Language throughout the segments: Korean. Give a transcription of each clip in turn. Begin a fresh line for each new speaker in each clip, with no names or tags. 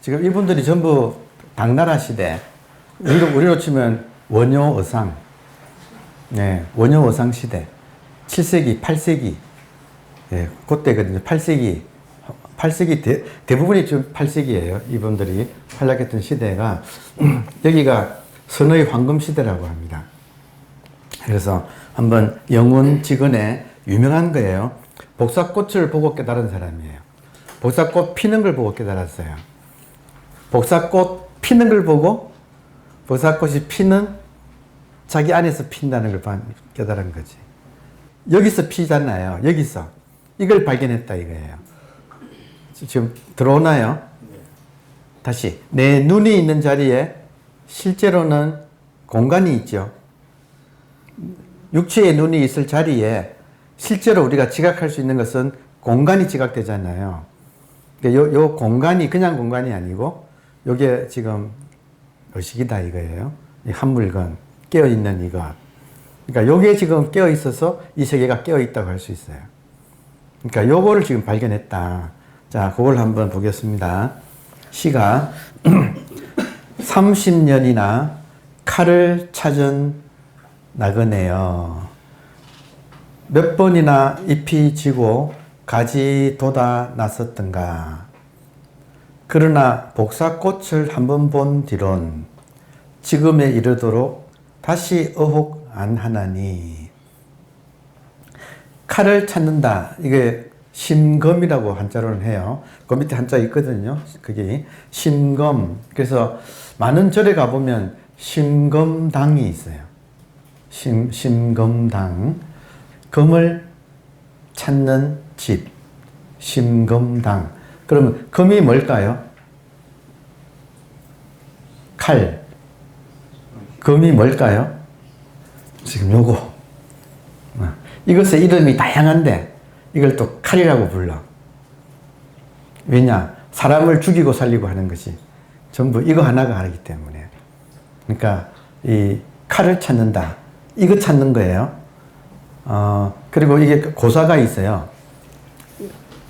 지금 이분들이 전부 당나라 시대, 우리로 치면 원효어상, 네, 원효어상 시대, 7세기, 8세기, 예, 그때거든요. 8세기 대부분이 지금 8세기예요. 이분들이 활약했던 시대가 여기가 선의 황금 시대라고 합니다. 그래서 한번 영훈직언에 유명한 거예요. 복사꽃을 보고 깨달은 사람이에요. 복사꽃 피는 걸 보고 깨달았어요. 복사꽃 피는 걸 보고 복사꽃이 피는 자기 안에서 핀다는 걸 깨달은 거지. 여기서 피잖아요. 여기서. 이걸 발견했다 이거예요. 지금 들어오나요? 다시. 내 눈이 있는 자리에 실제로는 공간이 있죠. 육체의 눈이 있을 자리에 실제로 우리가 지각할 수 있는 것은 공간이 지각되잖아요. 요 공간이 그냥 공간이 아니고 요게 지금 의식이다 이거예요. 이 한 물건, 깨어있는 이것. 그러니까 요게 지금 깨어있어서 이 세계가 깨어있다고 할 수 있어요. 그러니까 요거를 지금 발견했다. 자, 그걸 한번 보겠습니다. 시가 30년이나 칼을 찾은 나그네여. 몇 번이나 잎이 지고 가지 돋아 났었던가. 그러나 복사꽃을 한번 본 뒤론 지금에 이르도록 다시 어혹 안 하나니. 칼을 찾는다. 이게 심검이라고 한자로는 해요. 그 밑에 한자 있거든요. 그게 심검. 그래서 많은 절에 가보면 심검당이 있어요. 심검당. 검을 찾는 집. 심검당. 그러면 검이 뭘까요? 칼. 검이 뭘까요? 지금 요거. 이것의 이름이 다양한데 이걸 또 칼이라고 불러. 왜냐? 사람을 죽이고 살리고 하는 것이 전부 이거 하나가 하기 때문에. 그러니까 이 칼을 찾는다. 이거 찾는 거예요. 그리고 이게 고사가 있어요.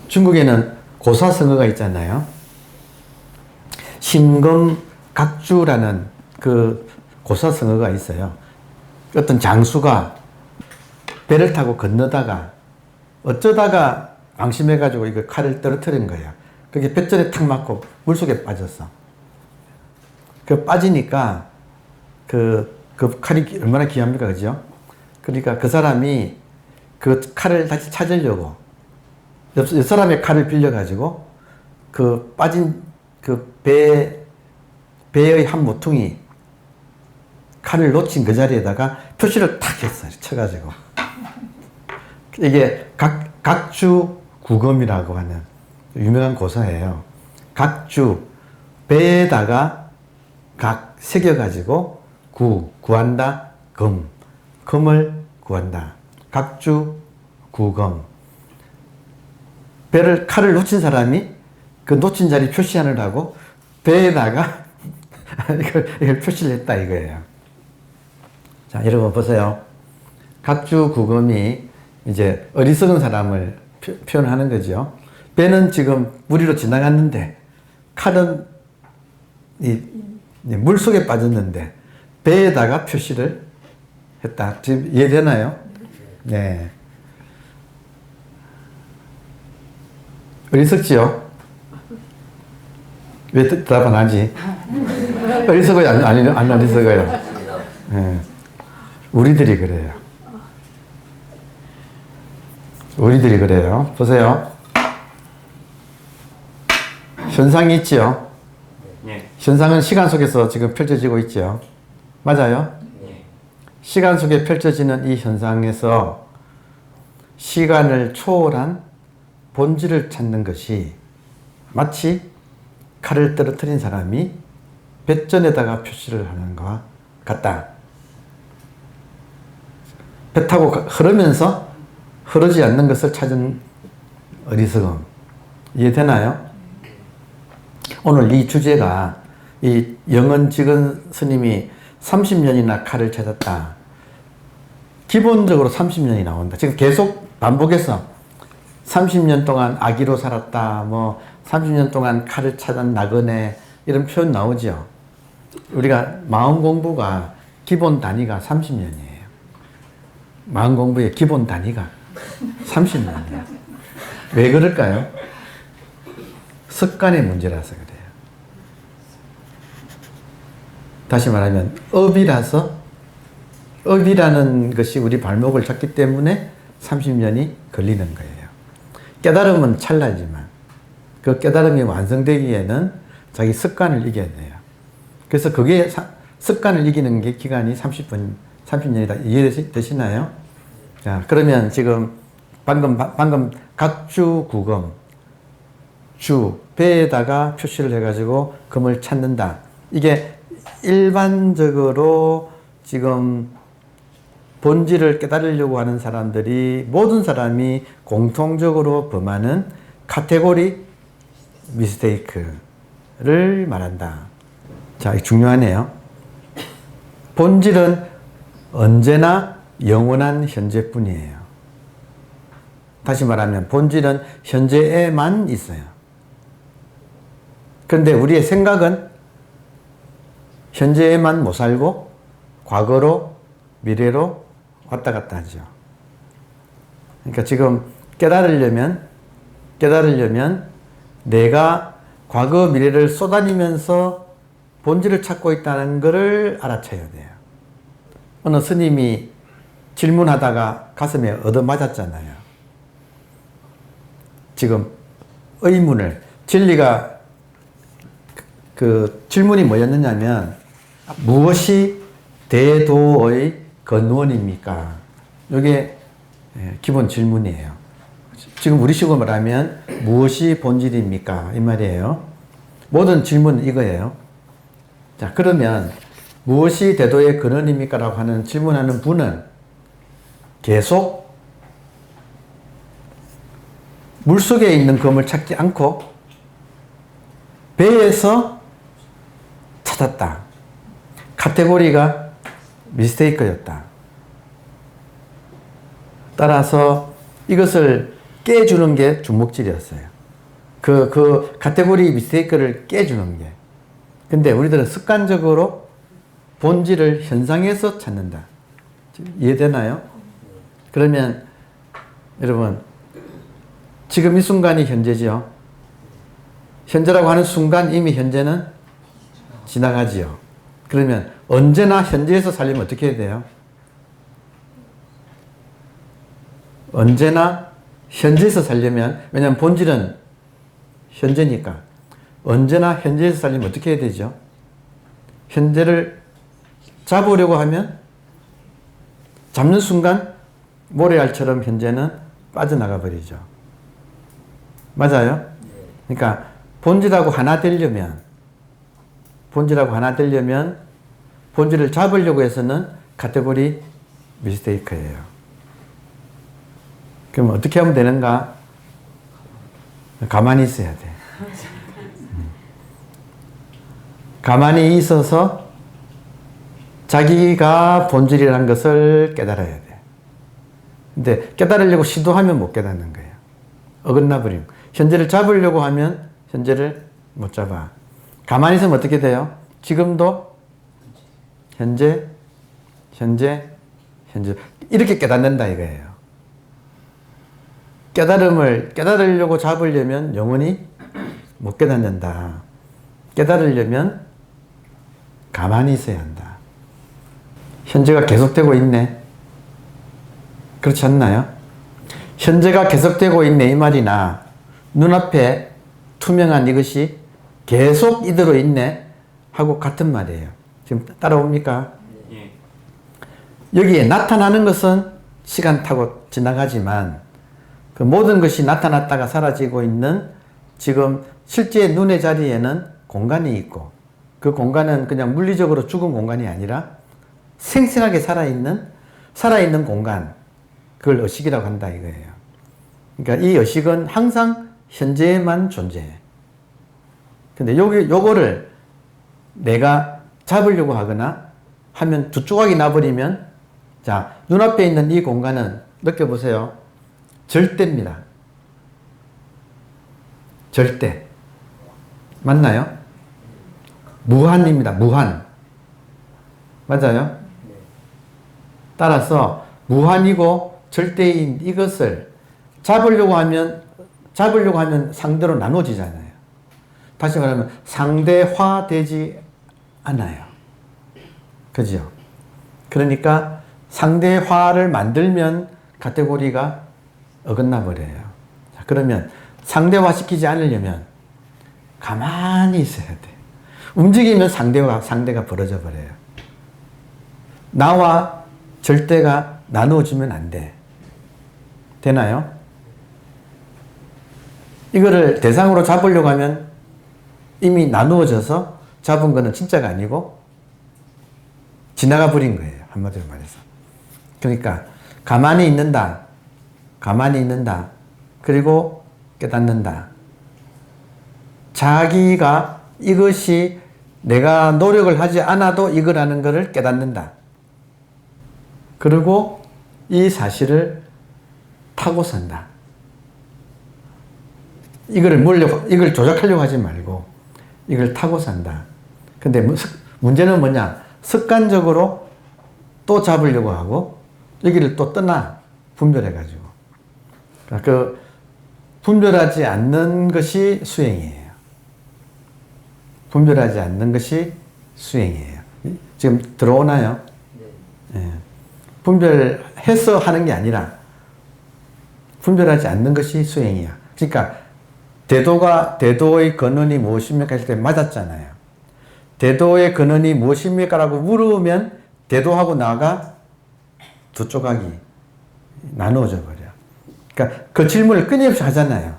중국에는 고사성어가 있잖아요. 심검각주라는 그 고사성어가 있어요. 어떤 장수가 배를 타고 건너다가 어쩌다가 방심해가지고 이거 칼을 떨어뜨린 거예요. 그게 뱃전에 탁 맞고 물속에 빠졌어. 그 빠지니까 그 칼이 얼마나 귀합니까, 그죠? 그러니까 그 사람이 그 칼을 다시 찾으려고 옆 사람의 칼을 빌려가지고 그 빠진 그 배의 한 모퉁이 칼을 놓친 그 자리에다가 표시를 탁 했어요. 쳐가지고. 이게 각주구검이라고 하는 유명한 고사예요. 각주, 배에다가 각 새겨가지고 구한다, 검을 구한다. 각주구검. 칼을 놓친 사람이 그 놓친 자리 표시하느라고 배에다가 이걸 표시를 했다 이거예요. 자, 여러분 보세요. 각주구검이 이제 어리석은 사람을 표현하는 거죠. 배는 지금 물 위로 지나갔는데 칼은 물 속에 빠졌는데 배에다가 표시를 했다. 지금 이해되나요? 네. 어리석지요? 왜 대답 안 하지? 어리석어요? 안 어리석어요? 네. 우리들이 그래요. 우리들이 그래요. 보세요. 현상이 있지요? 네. 현상은 시간 속에서 지금 펼쳐지고 있죠. 맞아요? 네. 시간 속에 펼쳐지는 이 현상에서 시간을 초월한 본질을 찾는 것이 마치 칼을 떨어뜨린 사람이 뱃전에다가 표시를 하는 것과 같다. 배 타고 흐르면서 흐르지 않는 것을 찾은 어리석음. 이해되나요? 오늘 이 주제가 이 영언직언 스님이 30년이나 칼을 찾았다. 기본적으로 30년이 나온다. 지금 계속 반복해서 30년 동안 아기로 살았다. 뭐 30년 동안 칼을 찾아 나그네 이런 표현 나오죠. 우리가 마음 공부가 기본 단위가 30년이에요. 마음 공부의 기본 단위가 30년이에요. 왜 그럴까요? 습관의 문제라서 그래요. 다시 말하면 업이라는 것이 우리 발목을 잡기 때문에 30년이 걸리는 거예요. 깨달음은 찰나지만 그 깨달음이 완성되기에는 자기 습관을 이겨야 돼요. 그래서 그게 습관을 이기는 게 기간이 30년이다. 이해되시나요? 자, 그러면 지금 방금 각주 구금, 주, 배에다가 표시를 해가지고 금을 찾는다. 이게 일반적으로 지금 본질을 깨달으려고 하는 사람들이, 모든 사람이 공통적으로 범하는 카테고리 미스테이크를 말한다. 자, 이거 중요하네요. 본질은 언제나 영원한 현재뿐이에요. 다시 말하면 본질은 현재에만 있어요. 그런데 우리의 생각은 현재에만 못 살고 과거로, 미래로 왔다 갔다 하죠. 그러니까 지금 깨달으려면 내가 과거, 미래를 쏟아내면서 본질을 찾고 있다는 것을 알아채야 돼요. 어느 스님이 질문하다가 가슴에 얻어맞았잖아요. 지금 의문을, 진리가 그 질문이 뭐였느냐면 무엇이 대도의 근원입니까? 이게 기본 질문이에요. 지금 우리식으로 말하면 무엇이 본질입니까? 이 말이에요. 모든 질문은 이거예요. 자, 그러면 무엇이 대도의 근원입니까? 라고 하는 질문하는 분은 계속 물속에 있는 검을 찾지 않고 배에서 찾았다. 카테고리가 미스테이크였다. 따라서 이것을 깨주는 게 주목질이었어요. 그 카테고리 미스테이크를 깨주는 게. 근데 우리들은 습관적으로 본질을 현상에서 찾는다. 이해되나요? 그러면 여러분, 지금 이 순간이 현재죠. 현재라고 하는 순간 이미 현재는 지나가지요. 그러면 언제나 현재에서 살려면 어떻게 해야 돼요? 언제나 현재에서 살려면, 왜냐하면 본질은 현재니까 언제나 현재에서 살려면 어떻게 해야 되죠? 현재를 잡으려고 하면 잡는 순간 모래알처럼 현재는 빠져나가 버리죠. 맞아요? 그러니까 본질하고 하나 되려면 본질을 잡으려고 해서는 카테고리 미스테이크예요. 그럼 어떻게 하면 되는가? 가만히 있어야 돼. 가만히 있어서 자기가 본질이라는 것을 깨달아야 돼. 근데 깨달으려고 시도하면 못 깨닫는 거예요. 어긋나 버리고. 현재를 잡으려고 하면 현재를 못 잡아. 가만히 있으면 어떻게 돼요? 지금도 현재 이렇게 깨닫는다 이거예요. 깨달으려고 잡으려면 영원히 못 깨닫는다. 깨달으려면 가만히 있어야 한다. 현재가 계속되고 있네. 그렇지 않나요? 현재가 계속되고 있네 이 말이나 눈앞에 투명한 이것이 계속 이대로 있네 하고 같은 말이에요. 지금 따라옵니까? 예. 여기에 나타나는 것은 시간 타고 지나가지만 그 모든 것이 나타났다가 사라지고 있는 지금 실제 눈의 자리에는 공간이 있고 그 공간은 그냥 물리적으로 죽은 공간이 아니라 생생하게 살아있는 공간, 그걸 의식이라고 한다 이거예요. 그러니까 이 의식은 항상 현재에만 존재해. 근데 요거를 내가 잡으려고 하거나 하면 두 조각이 나버리면, 자, 눈앞에 있는 이 공간은 느껴보세요. 절대입니다. 절대. 맞나요? 무한입니다. 무한. 맞아요? 따라서 무한이고 절대인 이것을 잡으려고 하면 상대로 나눠지잖아요. 다시 말하면 상대화되지 않아요. 그죠? 그러니까 상대화를 만들면 카테고리가 어긋나 버려요. 자, 그러면 상대화시키지 않으려면 가만히 있어야 돼. 움직이면 상대가 벌어져 버려요. 나와 절대가 나누어지면 안 돼. 되나요? 이거를 대상으로 잡으려고 하면 이미 나누어져서 잡은 거는 진짜가 아니고 지나가 버린 거예요. 한마디로 말해서. 그러니까 가만히 있는다. 그리고 깨닫는다. 자기가 이것이 내가 노력을 하지 않아도 이거라는 것을 깨닫는다. 그리고 이 사실을 타고 산다. 이걸 조작하려고 하지 말고 이걸 타고 산다. 근데 문제는 뭐냐? 습관적으로 또 잡으려고 하고 여기를 또 떠나. 분별해가지고. 그 분별하지 않는 것이 수행이에요. 분별하지 않는 것이 수행이에요. 지금 들어오나요? 네. 분별해서 하는 게 아니라 분별하지 않는 것이 수행이야. 그러니까 대도의 근원이 무엇입니까? 했을 때 맞았잖아요. 대도의 근원이 무엇입니까? 라고 물으면 대도하고 나가 두 조각이 나누어져 버려. 그러니까 그 질문을 끊임없이 하잖아요.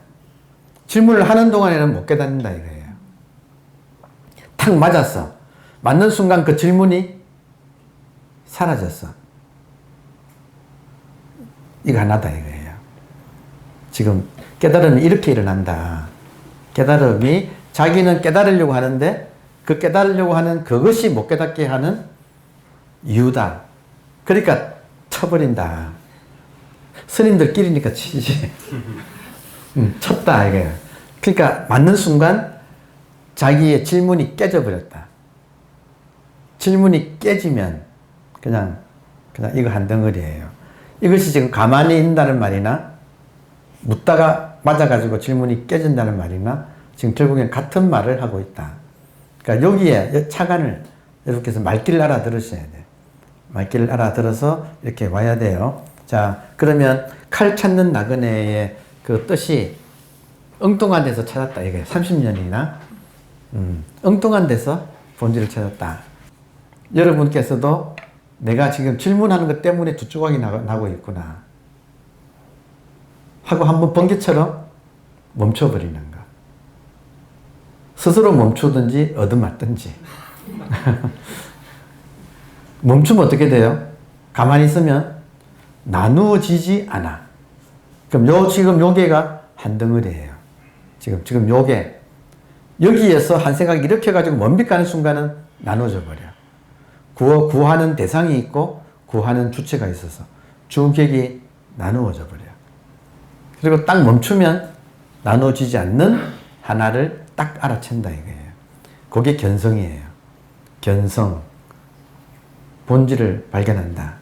질문을 하는 동안에는 못 깨닫는다 이거예요. 탁 맞았어. 맞는 순간 그 질문이 사라졌어. 이거 하나다 이거예요. 지금 깨달음이 이렇게 일어난다. 깨달음이 자기는 깨달으려고 하는데 그 깨달으려고 하는 그것이 못 깨닫게 하는 이유다. 그러니까 쳐버린다. 스님들끼리니까 치지. 쳤다 이거예요. 그러니까 맞는 순간 자기의 질문이 깨져버렸다. 질문이 깨지면 그냥 이거 한 덩어리예요. 이것이 지금 가만히 있는다는 말이나 묻다가 맞아가지고 질문이 깨진다는 말이나 지금 결국엔 같은 말을 하고 있다. 그러니까 여기에 차관을 이렇게 해서 말귀를 알아들으셔야 돼요. 말귀를 알아들어서 이렇게 와야 돼요. 자, 그러면 칼 찾는 나그네의 그 뜻이 엉뚱한 데서 찾았다. 이게 30년이나 엉뚱한 데서 본질을 찾았다. 여러분께서도 내가 지금 질문하는 것 때문에 두 조각이 나고 있구나 하고 한번 번개처럼 멈춰버리는 거. 스스로 멈추든지 얻어맞든지. 멈추면 어떻게 돼요? 가만히 있으면 나누어지지 않아. 그럼 지금 요게가 한 덩어리예요. 지금 요게. 여기에서 한 생각이 이렇게 해가지고 먼 빛 가는 순간은 나눠져 버려. 구하는 대상이 있고 구하는 주체가 있어서 주객이 나누어져 버려. 그리고 딱 멈추면 나눠지지 않는 하나를 딱 알아챈다 이거예요. 그게 견성이에요. 견성. 본질을 발견한다.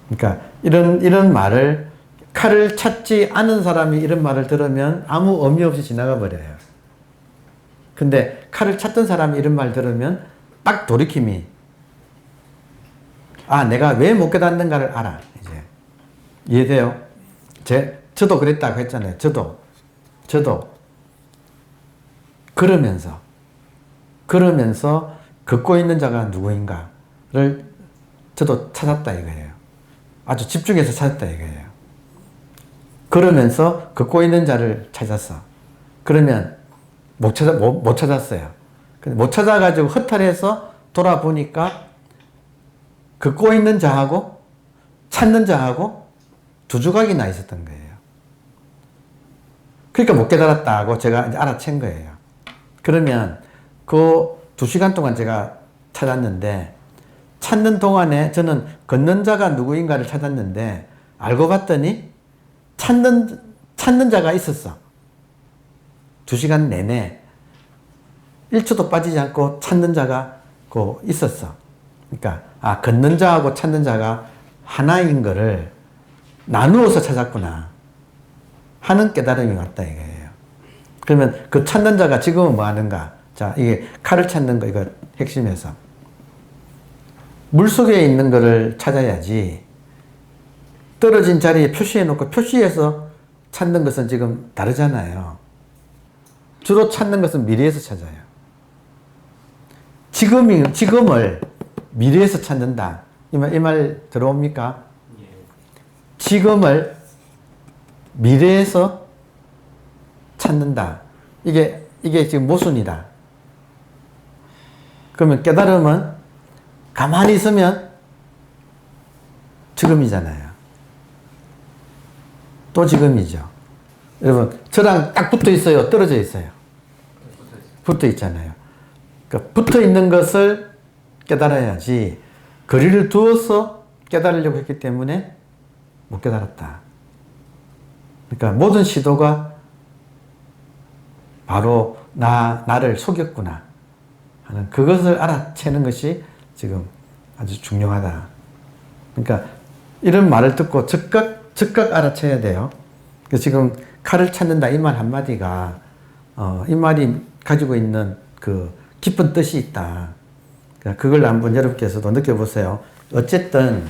그러니까 이런 말을 칼을 찾지 않은 사람이 이런 말을 들으면 아무 의미 없이 지나가 버려요. 근데 칼을 찾던 사람이 이런 말 들으면 딱 돌이킴이 내가 왜 못 깨닫는가를 알아. 이제 이해돼요? 저도 그랬다고 했잖아요. 저도 그러면서 걷고 있는 자가 누구인가를 저도 찾았다 이거예요. 아주 집중해서 찾았다 이거예요. 그러면서 걷고 있는 자를 찾았어. 그러면 못 찾았어요. 못 찾아가지고 허탈해서 돌아보니까 걷고 있는 자하고 찾는 자하고 두 조각이 나 있었던 거예요. 그러니까 못 깨달았다고 제가 이제 알아챈 거예요. 그러면 그 2시간 동안 제가 찾았는데 찾는 동안에 저는 걷는 자가 누구인가를 찾았는데 알고 봤더니 찾는 자가 있었어. 2시간 내내 1초도 빠지지 않고 찾는 자가 있었어. 그러니까 걷는 자하고 찾는 자가 하나인 거를 나누어서 찾았구나 하는 깨달음이 왔다 이거예요. 그러면 그 찾는 자가 지금은 뭐 하는가? 자, 이게 칼을 찾는 거 이거 핵심에서 물속에 있는 거를 찾아야지 떨어진 자리에 표시해 놓고 표시해서 찾는 것은 지금 다르잖아요. 주로 찾는 것은 미래에서 찾아요. 지금을 미래에서 찾는다. 이 말 들어옵니까? 지금을 미래에서 찾는다. 이게 지금 모순이다. 그러면 깨달음은 가만히 있으면 지금이잖아요. 또 지금이죠. 여러분, 저랑 딱 붙어 있어요? 떨어져 있어요? 붙어 있잖아요. 그러니까 붙어 있는 것을 깨달아야지 거리를 두어서 깨달으려고 했기 때문에 못 깨달았다. 그러니까 모든 시도가 바로 나를 속였구나 하는 그것을 알아채는 것이 지금 아주 중요하다. 그러니까 이런 말을 듣고 즉각 알아채야 돼요. 지금 칼을 찾는다 이 말 한마디가 이 말이 가지고 있는 그 깊은 뜻이 있다. 그걸 한번 여러분께서도 느껴보세요. 어쨌든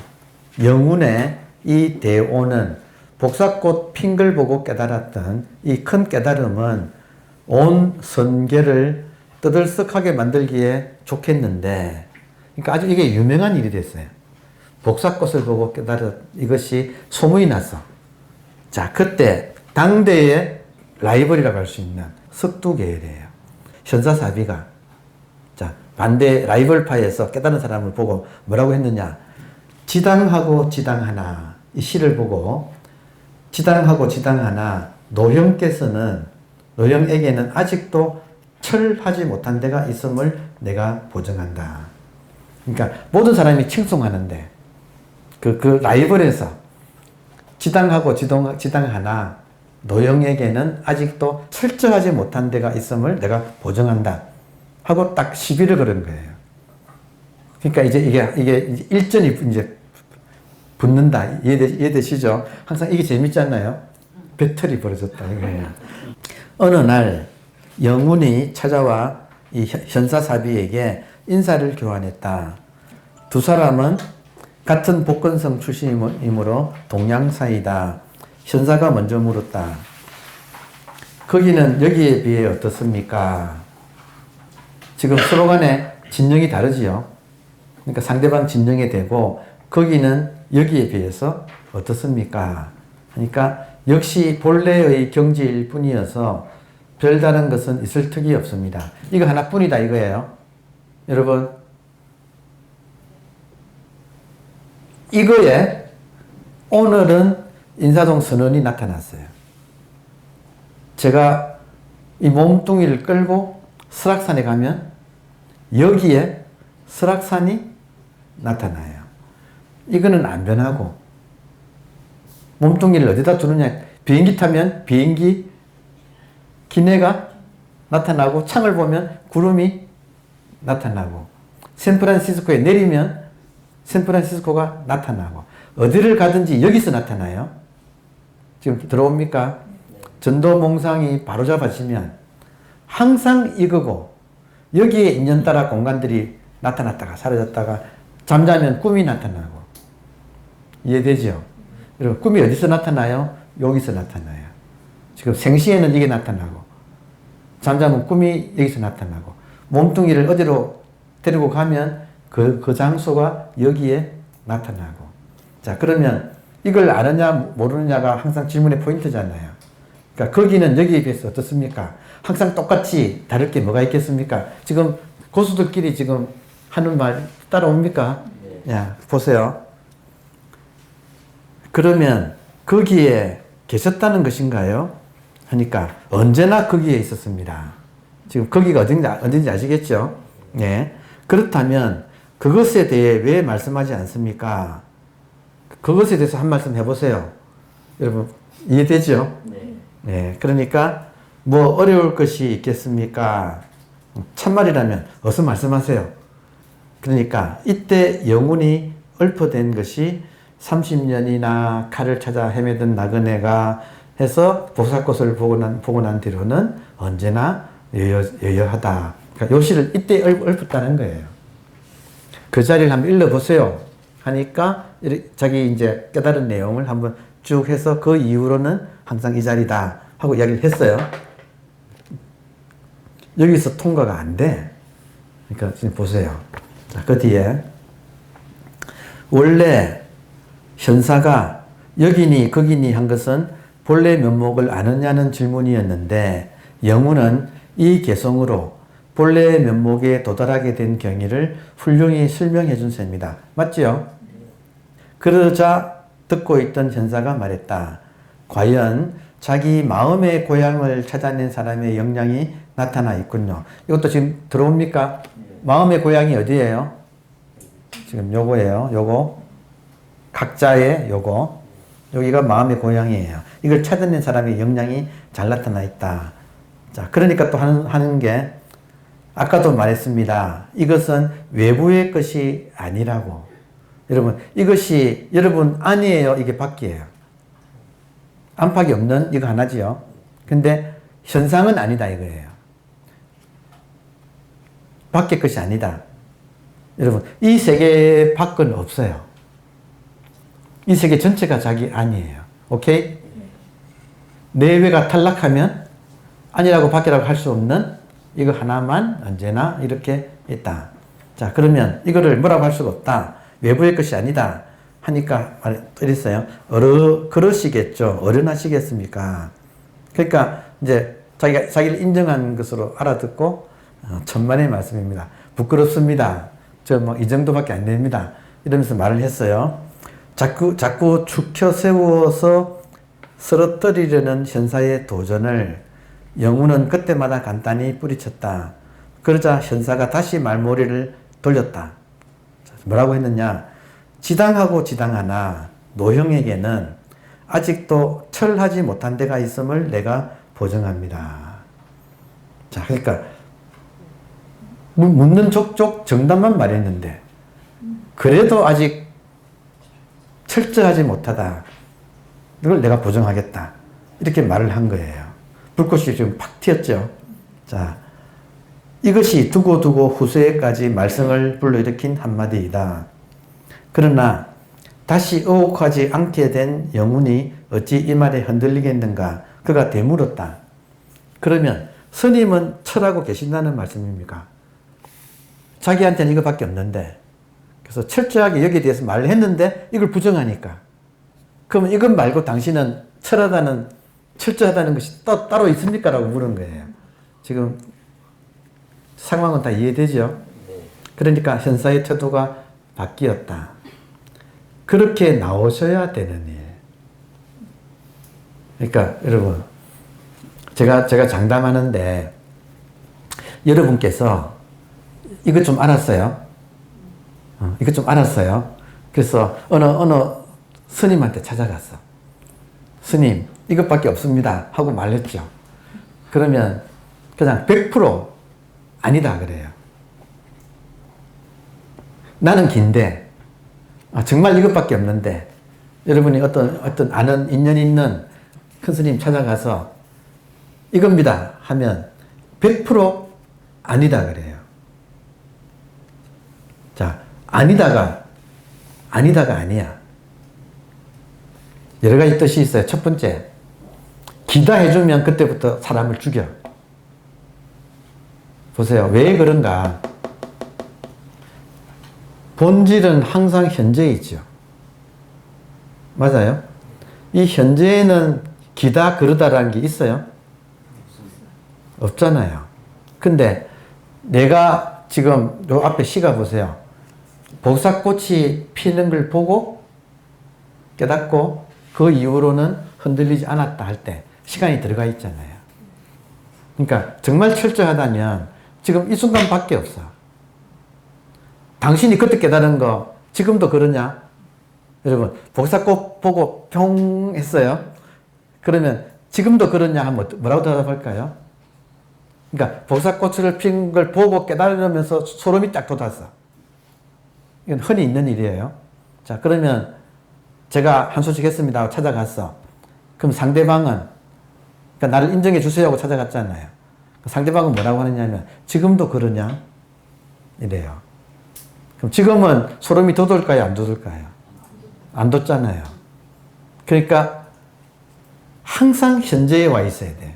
영혼의 이 대오는 복사꽃 핀 걸 보고 깨달았던 이 큰 깨달음은 온 선계를 떠들썩하게 만들기에 좋겠는데, 그러니까 아주 이게 유명한 일이 됐어요. 복사꽃을 보고 깨달은 이것이 소문이 났어. 자, 그때 당대의 라이벌이라고 할 수 있는 석두계열이에요. 현사사비가 자, 반대 라이벌파에서 깨달은 사람을 보고 뭐라고 했느냐? 지당하고 지당하나, 이 시를 보고 지당하고 지당하나 노형에게는 아직도 철하지 못한 데가 있음을 내가 보증한다. 그러니까 모든 사람이 칭송하는데 그 라이벌에서 지당하고 지당하나 노형에게는 아직도 철저하지 못한 데가 있음을 내가 보증한다 하고 딱 시비를 걸은 거예요. 그러니까 이제 이게 일전이 이제 붙는다. 이해되시죠? 항상 이게 재밌잖아요. 배틀이 벌어졌다 이거예요. 어느 날 영훈이 찾아와 이 현사사비에게 인사를 교환했다. 두 사람은 같은 복건성 출신이므로 동양사이다. 현사가 먼저 물었다. 거기는 여기에 비해 어떻습니까? 지금 서로 간에 진영이 다르지요. 그러니까 상대방 진영에 대고 거기는 여기에 비해서 어떻습니까? 그러니까 역시 본래의 경지일 뿐이어서 별다른 것은 있을 턱이 없습니다. 이거 하나뿐이다 이거예요. 여러분, 이거에 오늘은 인사동 선언이 나타났어요. 제가 이 몸뚱이를 끌고 설악산에 가면 여기에 설악산이 나타나요. 이거는 안 변하고 몸뚱이를 어디다 두느냐. 비행기 타면 비행기 기내가 나타나고 창을 보면 구름이 나타나고 샌프란시스코에 내리면 샌프란시스코가 나타나고 어디를 가든지 여기서 나타나요. 지금 들어옵니까? 전도몽상이 바로잡아지면 항상 이거고 여기에 인연따라 공간들이 나타났다가 사라졌다가 잠자면 꿈이 나타나고 이해되죠? 여러분 꿈이 어디서 나타나요? 여기서 나타나요. 지금 생시에는 이게 나타나고 잠자면 꿈이 여기서 나타나고 몸뚱이를 어디로 데리고 가면 그 장소가 여기에 나타나고. 자, 그러면 이걸 아느냐 모르느냐가 항상 질문의 포인트잖아요. 그러니까 거기는 여기에 비해서 어떻습니까? 항상 똑같이 다를 게 뭐가 있겠습니까? 지금 고수들끼리 지금 하는 말 따라옵니까? 네. 야, 보세요. 그러면 거기에 계셨다는 것인가요? 하니까 언제나 거기에 있었습니다. 지금 거기가 어딘지 아시겠죠? 네. 그렇다면 그것에 대해 왜 말씀하지 않습니까? 그것에 대해서 한 말씀 해보세요. 여러분 이해되죠? 네. 네. 그러니까 뭐 어려울 것이 있겠습니까? 참말이라면 어서 말씀하세요. 그러니까 이때 영혼이 얽혀된 것이 30년이나 칼을 찾아 헤매던 나그네가 해서 보살꽃을 보고 난 뒤로는 언제나 여여하다. 그러니까 요시를 이때 얽혔다는 거예요. 그 자리를 한번 읽어보세요. 하니까 자기 이제 깨달은 내용을 한번 쭉 해서 그 이후로는 항상 이 자리다 하고 이야기를 했어요. 여기서 통과가 안 돼. 그러니까 지금 보세요. 자, 그 뒤에 원래 현사가 여기니 거기니 한 것은 본래 면목을 아느냐는 질문이었는데 영혼은 이 개성으로 본래 면목에 도달하게 된 경위를 훌륭히 설명해 준 셈입니다. 맞지요? 그러자 듣고 있던 현사가 말했다. 과연 자기 마음의 고향을 찾아낸 사람의 역량이 나타나 있군요. 이것도 지금 들어옵니까? 마음의 고향이 어디예요? 지금 요거예요. 요거. 각자의 요거. 여기가 마음의 고향이에요. 이걸 찾아낸 사람의 역량이 잘 나타나 있다. 자, 그러니까 또 하는 게 아까도 말했습니다. 이것은 외부의 것이 아니라고. 여러분, 이것이 여러분 안이에요? 이게 밖이에요? 안팎이 없는 이거 하나지요. 근데 현상은 아니다 이거예요. 밖의 것이 아니다. 여러분, 이 세계 밖은 없어요. 이 세계 전체가 자기 안이에요. 오케이? 내외가 탈락하면 안이라고 밖이라고 할 수 없는 이거 하나만 언제나 이렇게 있다. 자, 그러면 이거를 뭐라고 할 수가 없다. 외부의 것이 아니다. 하니까 이랬어요. 그러시겠죠. 어른하시겠습니까? 그러니까 이제 자기를 인정한 것으로 알아듣고 천만의 말씀입니다. 부끄럽습니다. 저 뭐 이 정도밖에 안 됩니다. 이러면서 말을 했어요. 자꾸 축혀 세워서 쓰러뜨리려는 현사의 도전을 영우는 그때마다 간단히 뿌리쳤다. 그러자 현사가 다시 말머리를 돌렸다. 뭐라고 했느냐? 지당하고 지당하나 노형에게는 아직도 철하지 못한 데가 있음을 내가 보증합니다. 자, 그러니까 묻는 족족 정답만 말했는데 그래도 아직 철저하지 못하다. 이걸 내가 보증하겠다. 이렇게 말을 한 거예요. 불꽃이 지금 팍 튀었죠. 자, 이것이 두고두고 후세에까지 말썽을 불러일으킨 한마디이다. 그러나 다시 의혹하지 않게 된 영혼이 어찌 이 말에 흔들리겠는가? 그가 되물었다. 그러면 스님은 철하고 계신다는 말씀입니까? 자기한테는 이거밖에 없는데 그래서 철저하게 여기에 대해서 말을 했는데 이걸 부정하니까 그러면 이것 말고 당신은 철저하다는 것이 따로 있습니까? 라고 물은 거예요. 지금 상황은 다 이해되죠? 그러니까 현사의 태도가 바뀌었다. 그렇게 나오셔야 되는 일. 그러니까 여러분 제가 장담하는데 여러분께서 이것 좀 알았어요. 이것 좀 알았어요. 그래서 어느 스님한테 찾아갔어. 스님, 이것밖에 없습니다. 하고 말했죠. 그러면 그냥 100% 아니다 그래요. 나는 긴데 정말 이것밖에 없는데 여러분이 어떤 아는 인연 있는 큰 스님 찾아가서 이겁니다 하면 100% 아니다 그래요. 자, 아니다가 아니야. 여러 가지 뜻이 있어요. 첫 번째, 기다 해주면 그때부터 사람을 죽여. 보세요. 왜 그런가? 본질은 항상 현재에 있죠. 맞아요? 이 현재에는 기다 그러다라는 게 있어요? 없잖아요. 근데 내가 지금 요 앞에 시가 보세요. 복사꽃이 피는 걸 보고 깨닫고 그 이후로는 흔들리지 않았다 할 때 시간이 들어가 있잖아요. 그러니까 정말 철저하다면 지금 이 순간밖에 없어. 당신이 그때 깨달은 거 지금도 그러냐? 여러분 복사꽃 보고 평 했어요. 그러면 지금도 그러냐 하면 뭐라고 대답할까요? 그러니까 복사꽃을 핀 걸 보고 깨달으면서 소름이 딱 돋았어. 이건 흔히 있는 일이에요. 자, 그러면 제가 한 소식 했습니다 하고 찾아갔어. 그럼 상대방은, 그러니까 나를 인정해 주세요 하고 찾아갔잖아요. 상대방은 뭐라고 하느냐면, 지금도 그러냐? 이래요. 그럼 지금은 소름이 돋을까요? 안 돋을까요? 안 돋잖아요. 그러니까 항상 현재에 와 있어야 돼.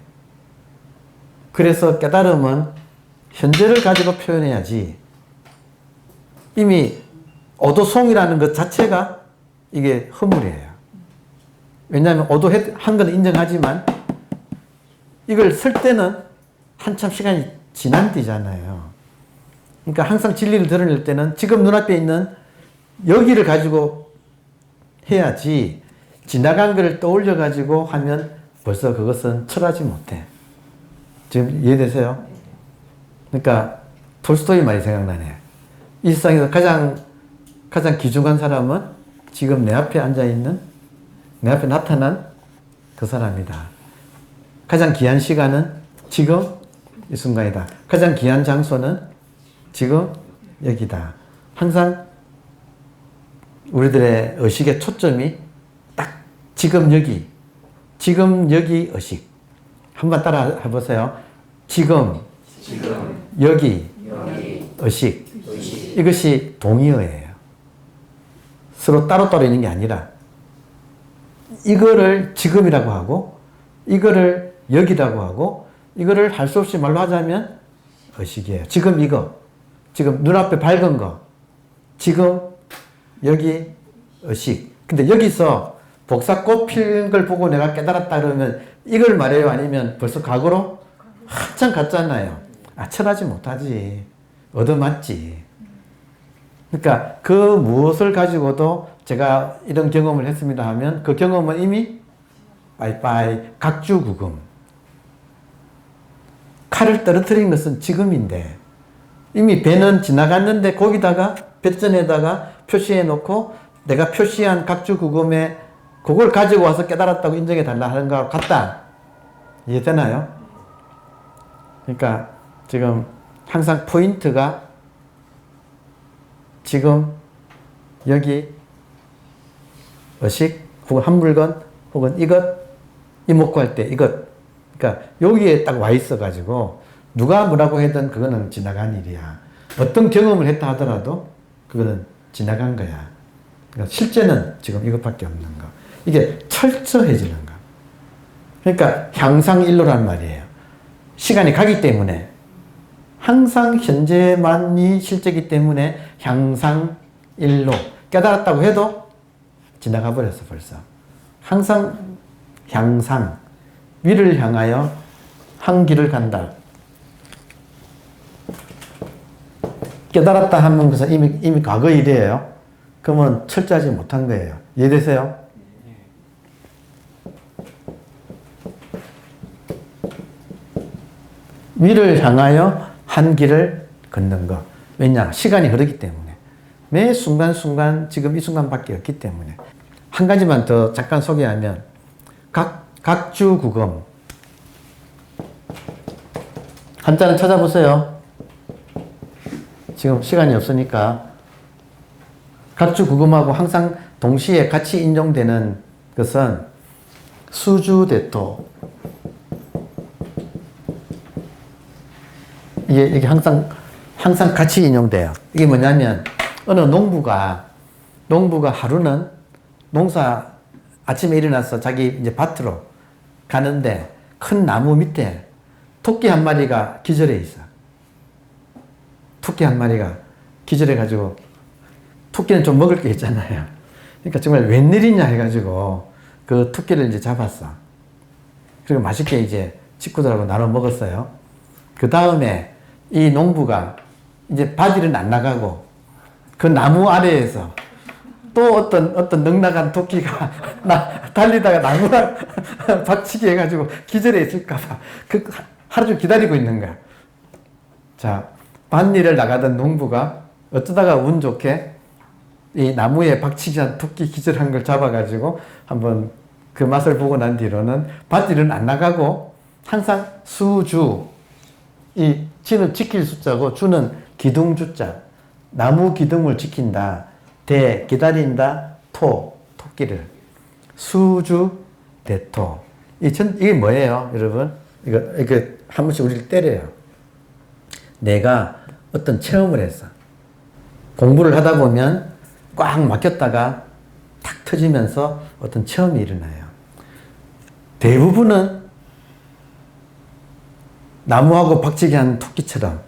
그래서 깨달음은 현재를 가지고 표현해야지, 이미 오도송이라는 것 자체가 이게 허물이에요. 왜냐하면 오도한 건 인정하지만 이걸 쓸 때는 한참 시간이 지난 뒤잖아요. 그러니까 항상 진리를 드러낼 때는 지금 눈앞에 있는 여기를 가지고 해야지, 지나간 것을 떠올려 가지고 하면 벌써 그것은 철하지 못해. 지금 이해되세요? 그러니까 톨스토이 말이 생각나네. 이 세상에서 가장 귀중한 사람은 지금 내 앞에 앉아있는, 내 앞에 나타난 그 사람이다. 가장 귀한 시간은 지금 이 순간이다. 가장 귀한 장소는 지금 여기다. 항상 우리들의 의식의 초점이 딱 지금 여기 의식. 한번 따라 해보세요. 지금 여기 의식. 이것이 동의어예요. 서로 따로따로 있는 게 아니라 이거를 지금이라고 하고 이거를 여기라고 하고 이거를 할 수 없이 말로 하자면 의식이에요. 지금 이거, 지금 눈앞에 밝은 거, 지금 여기 의식. 근데 여기서 복사꽃 피는 걸 보고 내가 깨달았다 그러면 이걸 말해요? 아니면 벌써 과거로 한참 갔잖아요. 철하지 못하지. 얻어맞지. 그러니까 그 무엇을 가지고도 제가 이런 경험을 했습니다 하면 그 경험은 이미 빠이빠이 각주구금. 칼을 떨어뜨린 것은 지금인데 이미 배는 지나갔는데 거기다가 뱃전에다가 표시해 놓고 내가 표시한 각주구금에 그걸 가지고 와서 깨달았다고 인정해 달라 하는 거하고 같다. 이해되나요? 그러니까 지금 항상 포인트가 지금 여기 의식 혹은 한 물건 혹은 이것 이목구할 때 이것, 그러니까 여기에 딱 와 있어 가지고 누가 뭐라고 하든 그거는 지나간 일이야. 어떤 경험을 했다 하더라도 그거는 지나간 거야. 그러니까 실제는 지금 이것밖에 없는 거. 이게 철저해지는 거. 그러니까 향상일로란 말이에요. 시간이 가기 때문에 항상 현재만이 실제이기 때문에 향상일로 깨달았다고 해도 지나가 버렸어 벌써. 항상 향상, 위를 향하여 한 길을 간다. 깨달았다 하면 그래서 이미 과거 일이에요. 그러면 철저하지 못한 거예요. 이해되세요? 위를 향하여 한 길을 걷는 것. 왜냐? 시간이 흐르기 때문에. 매 순간순간 지금 이 순간밖에 없기 때문에. 한 가지만 더 잠깐 소개하면 각주구금. 한자는 찾아보세요. 지금 시간이 없으니까. 각주구금하고 항상 동시에 같이 인용되는 것은 수주대토. 이게 항상 같이 인용돼요. 이게 뭐냐면, 어느 농부가 하루는 농사 아침에 일어나서 자기 이제 밭으로 가는데 큰 나무 밑에 토끼 한 마리가 기절해 있어. 토끼 한 마리가 기절해가지고, 토끼는 좀 먹을 게 있잖아요. 그러니까 정말 웬일이냐 해가지고 그 토끼를 이제 잡았어. 그리고 맛있게 이제 식구들하고 나눠 먹었어요. 그 다음에 이 농부가 이제 바지는 안 나가고 그 나무 아래에서 또 어떤 넉나간 토끼가 달리다가 나무랑 박치기 해가지고 기절해 있을까봐 그 하루 종일 기다리고 있는 거야. 자, 밭일을 나가던 농부가 어쩌다가 운 좋게 이 나무에 박치기한 토끼 기절한 걸 잡아가지고 한번 그 맛을 보고 난 뒤로는 밭일은 안 나가고 항상 수주, 이 지는 지킬 숫자고 주는 기둥주자. 나무 기둥을 지킨다. 대 기다린다. 토끼를. 수주 대토. 이게 뭐예요, 여러분? 이거 한 번씩 우리를 때려요. 내가 어떤 체험을 했어. 공부를 하다 보면 꽉 막혔다가 탁 터지면서 어떤 체험이 일어나요. 대부분은 나무하고 박치기 한 토끼처럼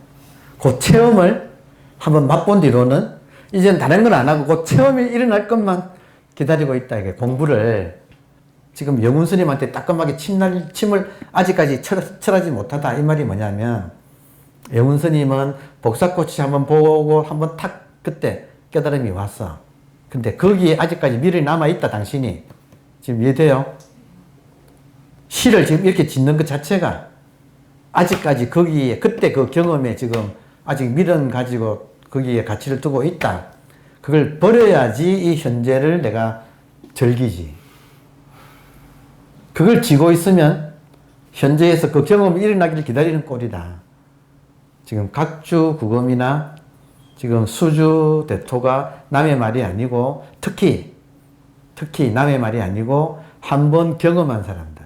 그 체험을 한번 맛본 뒤로는 이제는 다른 건 안 하고 그 체험이 일어날 것만 기다리고 있다. 이게 공부를 지금 영훈 스님한테 따끔하게 침을 아직까지 철하지 못하다. 이 말이 뭐냐면 영훈 스님은 복사꽃이 한번 보고 한번 탁 그때 깨달음이 왔어. 근데 거기에 아직까지 미련이 남아있다. 당신이. 지금 이해돼요? 시를 지금 이렇게 짓는 것 자체가 아직까지 거기에 그때 그 경험에 지금 아직 미련 가지고 거기에 가치를 두고 있다. 그걸 버려야지 이 현재를 내가 즐기지. 그걸 지고 있으면 현재에서 그 경험이 일어나기를 기다리는 꼴이다. 지금 각주 구검이나 지금 수주 대토가 남의 말이 아니고 특히 남의 말이 아니고 한 번 경험한 사람들.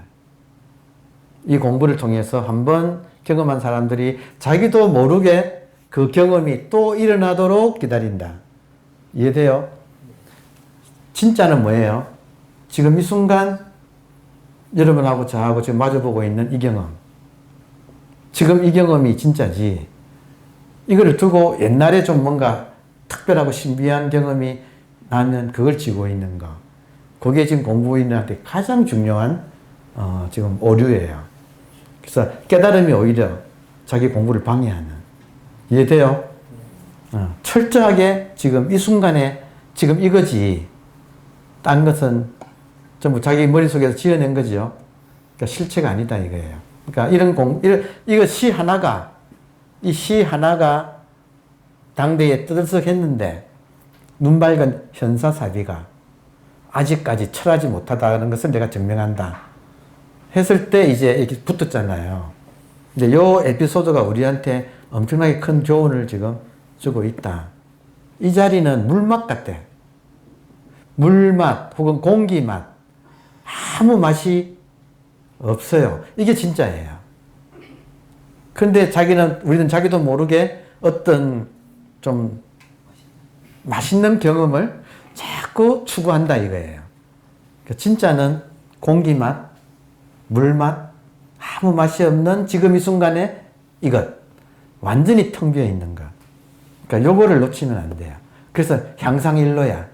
이 공부를 통해서 한 번 경험한 사람들이 자기도 모르게 그 경험이 또 일어나도록 기다린다. 이해돼요? 진짜는 뭐예요? 지금 이 순간 여러분하고 저하고 지금 마주보고 있는 이 경험. 지금 이 경험이 진짜지. 이거를 두고 옛날에 좀 뭔가 특별하고 신비한 경험이 나면 그걸 지고 있는 거. 그게 지금 공부인한테 가장 중요한 지금 오류예요. 그래서 깨달음이 오히려 자기 공부를 방해하는. 이해돼요? 철저하게 지금 이 순간에 지금 이거지. 딴 것은 전부 자기 머릿속에서 지어낸 거죠. 그러니까 실체가 아니다 이거예요. 그러니까 이거 시 하나가 이 시 하나가 당대에 떠들썩했는데 눈 밝은 현사사비가 아직까지 철하지 못하다는 것을 내가 증명한다. 했을 때 이제 이렇게 붙었잖아요. 근데 요 에피소드가 우리한테 엄청나게 큰 교훈을 지금 주고 있다. 이 자리는 물맛 같대. 물맛 혹은 공기맛. 아무 맛이 없어요. 이게 진짜예요. 근데 우리는 자기도 모르게 어떤 좀 맛있는 경험을 자꾸 추구한다 이거예요. 그러니까 진짜는 공기맛, 물맛, 아무 맛이 없는 지금 이 순간에 이것. 완전히 텅 비어 있는 것. 그러니까 요거를 놓치면 안 돼요. 그래서 향상일로야.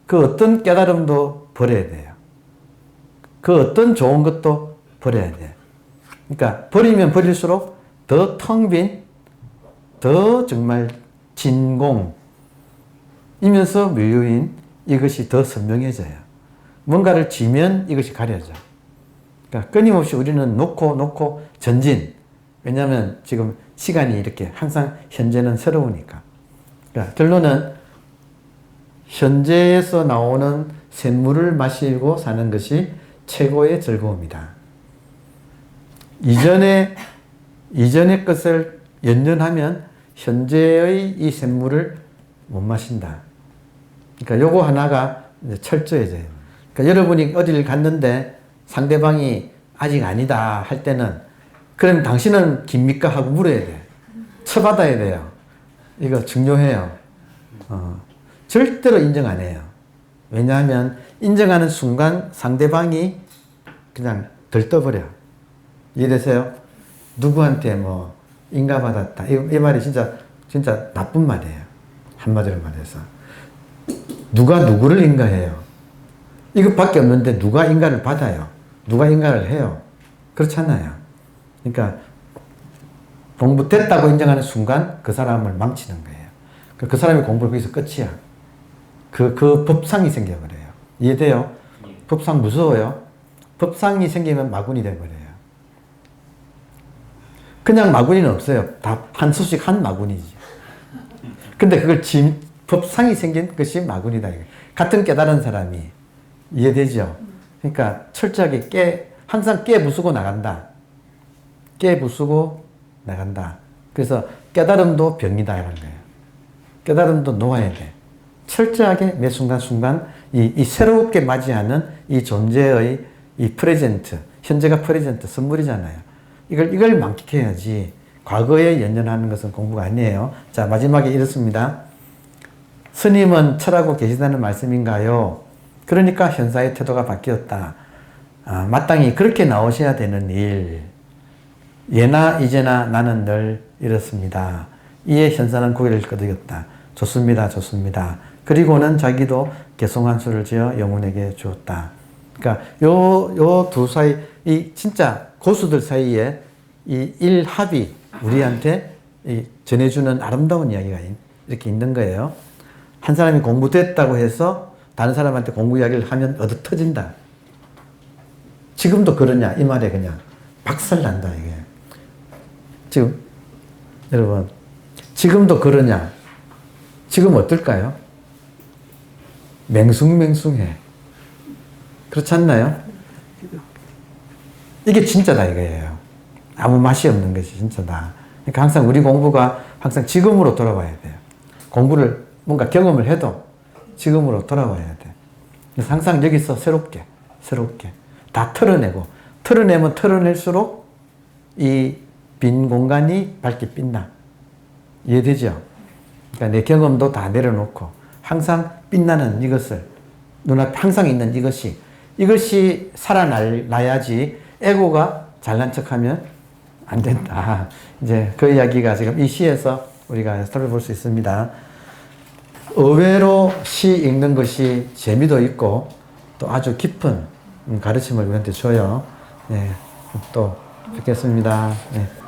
그 어떤 깨달음도 버려야 돼요. 그 어떤 좋은 것도 버려야 돼요. 그러니까 버리면 버릴수록 더 텅 빈, 더 정말 진공, 이면서 묘유인 이것이 더 선명해져요. 뭔가를 지면 이것이 가려져. 그러니까 끊임없이 우리는 놓고 전진. 왜냐하면 지금 시간이 이렇게 항상 현재는 새로우니까. 그러니까 결론은 현재에서 나오는 샘물을 마시고 사는 것이 최고의 즐거움이다. 이전의 것을 연연하면 현재의 이 샘물을 못 마신다. 그러니까 요거 하나가 철저해져요. 그러니까 여러분이 어디를 갔는데 상대방이 아직 아니다 할 때는 그럼 당신은 깁니까? 하고 물어야 돼. 쳐받아야 돼요. 이거 중요해요. 절대로 인정 안 해요. 왜냐하면 인정하는 순간 상대방이 그냥 들떠버려. 이해되세요? 누구한테 뭐 인가받았다. 이 말이 진짜 나쁜 말이에요. 한마디로 말해서. 누가 누구를 인가해요? 이것밖에 없는데 누가 인가를 받아요? 누가 인가를 해요? 그렇잖아요. 그러니까 공부됐다고 인정하는 순간 그 사람을 망치는 거예요. 그 사람의 공부는 거기서 끝이야. 그 법상이 생겨버려요. 이해돼요? 법상 무서워요? 법상이 생기면 마군이 돼버려요. 그냥 마군이는 없어요. 다 한 수씩 한 마군이지. 근데 그걸 법상이 생긴 것이 마군이다. 같은 깨달은 사람이. 이해되죠? 그러니까 철저하게 항상 깨 부수고 나간다. 깨 부수고 나간다. 그래서 깨달음도 병이다 이런 거예요. 깨달음도 놓아야 돼. 철저하게 매 순간순간 이 새롭게 맞이하는 이 존재의 이 프레젠트, 현재가 프레젠트 선물이잖아요. 이걸 만끽해야지 과거에 연연하는 것은 공부가 아니에요. 자, 마지막에 이렇습니다. 스님은 철하고 계시다는 말씀인가요? 그러니까 현사의 태도가 바뀌었다. 마땅히 그렇게 나오셔야 되는 일. 예나 이제나 나는 늘 이렇습니다. 이에 현사는 고개를 끄덕였다. 좋습니다. 좋습니다. 그리고는 자기도 개송한 수를 지어 영혼에게 주었다. 그러니까 요 두 사이, 이 진짜 고수들 사이에 이 일합이 우리한테 전해주는 아름다운 이야기가 이렇게 있는 거예요. 한 사람이 공부됐다고 해서 다른 사람한테 공부 이야기를 하면 얻어 터진다. 지금도 그러냐 이 말에 그냥 박살난다 이게. 지금 여러분 지금도 그러냐? 지금 어떨까요? 맹숭맹숭해. 그렇지 않나요? 이게 진짜다 이거예요. 아무 맛이 없는 것이 진짜다. 그러니까 항상 우리 공부가 항상 지금으로 돌아와야 돼요. 공부를 뭔가 경험을 해도 지금으로 돌아와야 돼. 그래서 항상 여기서 새롭게 다 털어내면 털어낼수록 이 빈 공간이 밝게 빛나. 이해되죠? 그러니까 내 경험도 다 내려놓고 항상 빛나는 이것을 눈앞에 항상 있는 이것이 살아나야지 에고가 잘난 척하면 안 된다. 이제 그 이야기가 지금 이 시에서 우리가 살펴볼 수 있습니다. 의외로 시 읽는 것이 재미도 있고 또 아주 깊은 가르침을 우리한테 줘요. 네, 또 뵙겠습니다. 네.